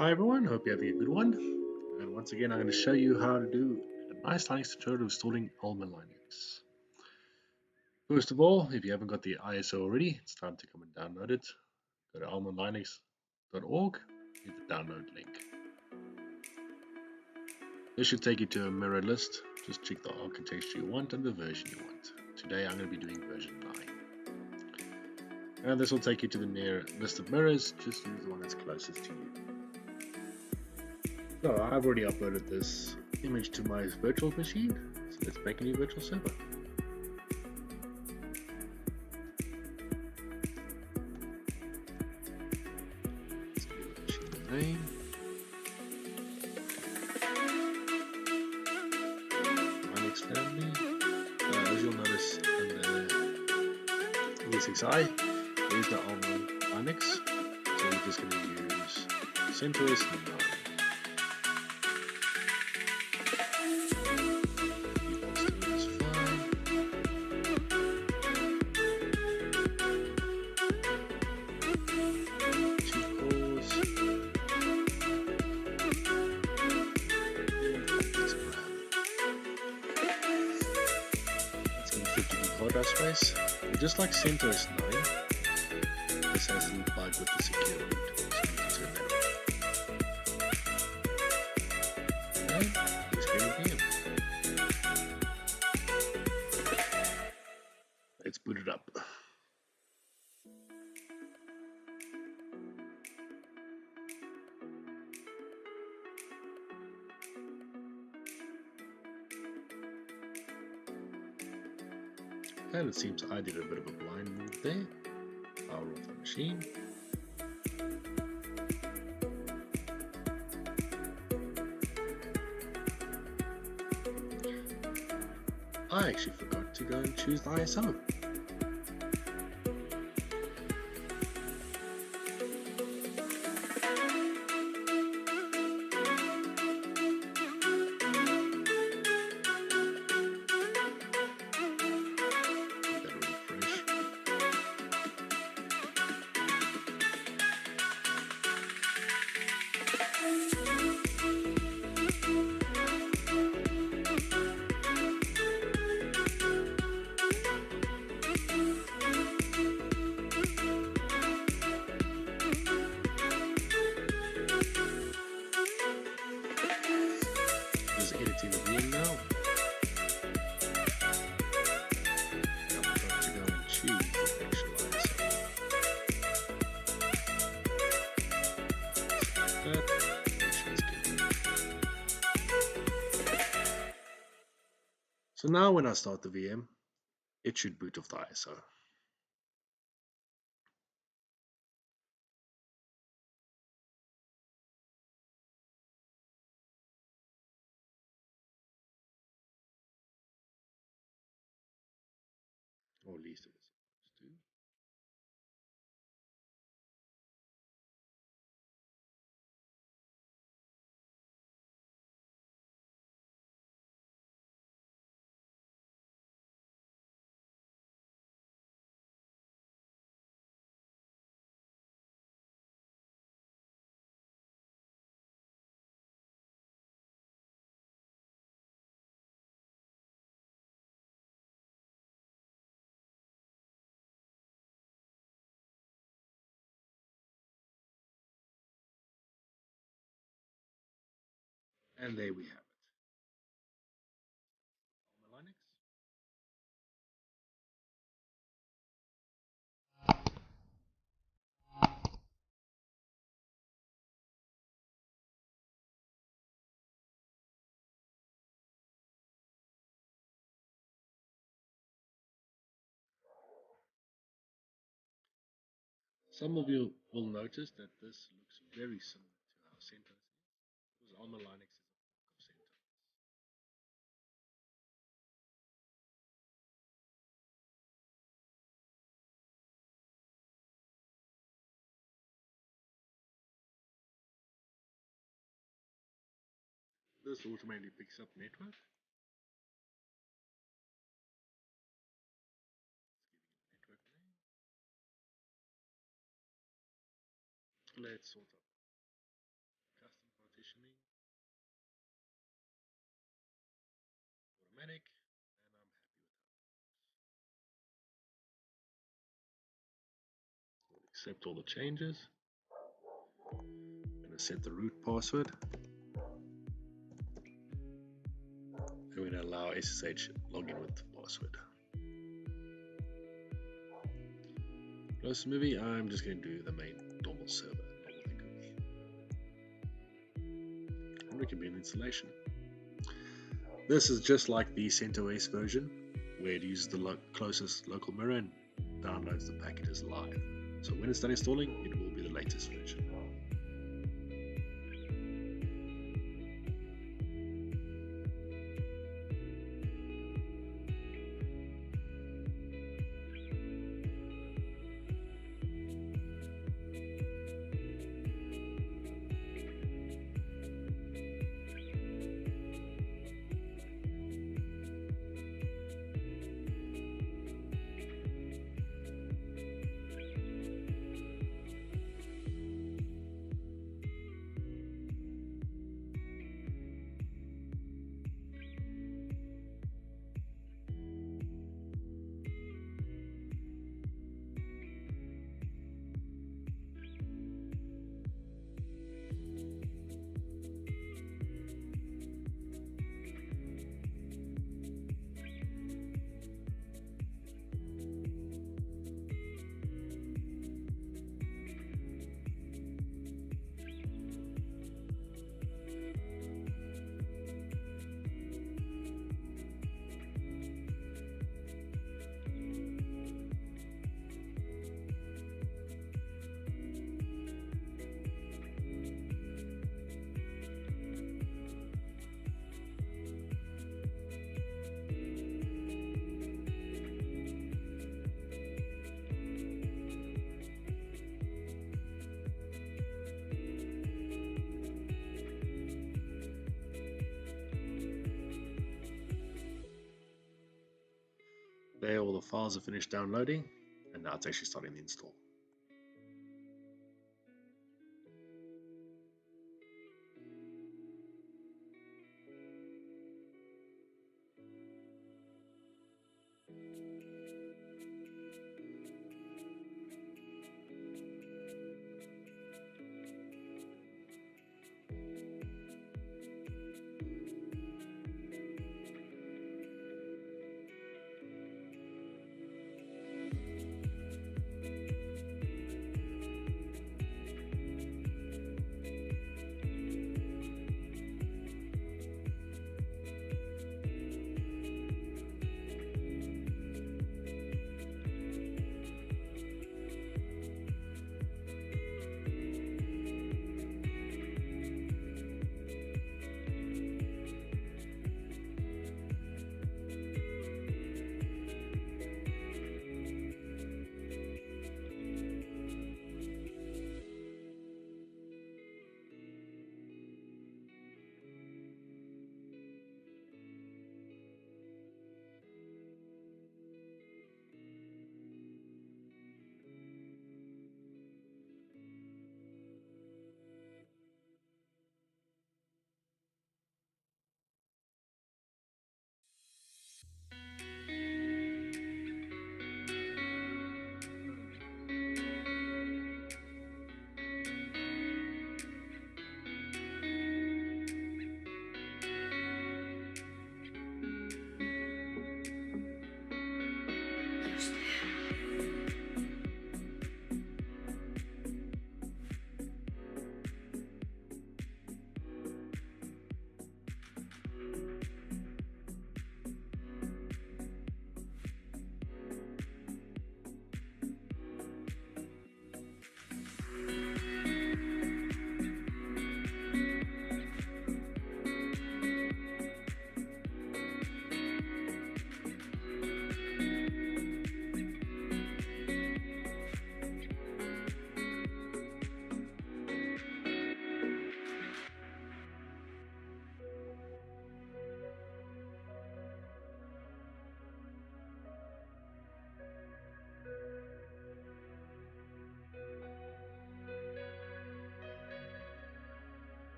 Hi everyone, hope you're having a good one. And once again, I'm going to show you how to do a nice Linux tutorial installing AlmaLinux. First of all, if you haven't got the ISO already, it's time to come and download it. Go to almalinux.org, hit the download link. This should take you to a mirror list. Just check the architecture you want and the version you want. Today I'm going to be doing version 9. And this will take you to the near list of mirrors. Just use the one that's closest to you. So I've already uploaded this image to my virtual machine, so let's make a new virtual server. Let's give the machine a name. Linux family. As you'll notice in the ESXi, there's the AlmaLinux. So we're just going to use CentOS 9. Hard drive space. And just like CentOS 9, this has the bug with the secure root, so you need to turn that off. Okay, let's bring it in. Let's boot it up. And it seems I did a bit of a blind move there. Power off the machine. I actually forgot to go and choose the ISO. Editing the VM now. Now I've got to go and choose the actual ISO. So now when I start the VM, it should boot off the ISO. Or at least it was supposed to. And there we have it. AlmaLinux. Some of you will notice that this looks very similar to how CentOS is, because AlmaLinux is a fork of CentOS. This automatically picks up network. Network name. Let's sort up. Accept all the changes. I'm going to set the root password. And we're going to allow SSH login with the password. Close the movie. I'm just going to do the main normal server. And we can begin installation. This is just like the CentOS version, where it uses the closest local mirror and downloads the packages live. So when it's done installing, it will be the latest version. There, all the files are finished downloading, and now it's actually starting the install.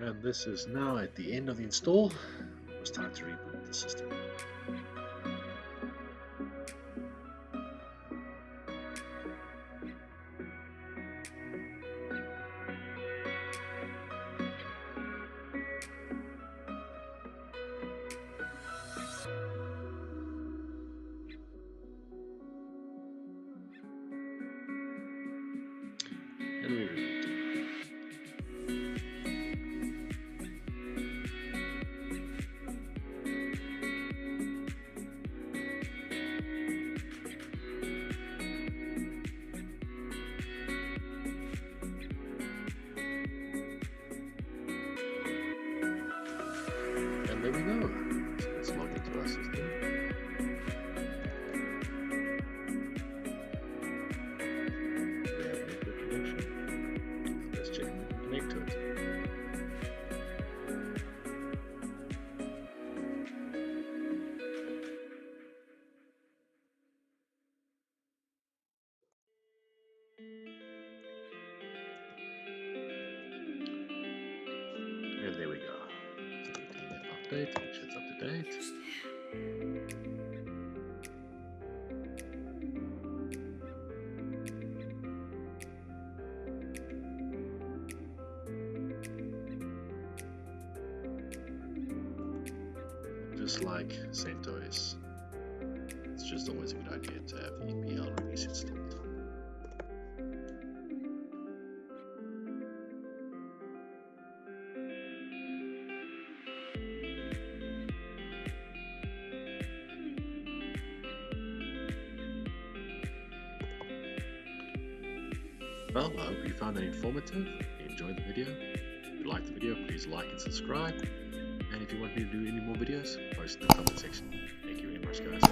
And this is now at the end of the install. It's time to reboot the system. factory reboot. And there we go. So let's log into our system. We have network connection. Let's check if we can connect to it. And there we go. So we can update, make sure it's up to date. Just like CentOS, it's just always a good idea to have EPL release installed. Well, I hope you found it informative, you enjoyed the video. If you liked the video, please like and subscribe. And if you want me to do any more videos, post in the comment section. Thank you very much, guys.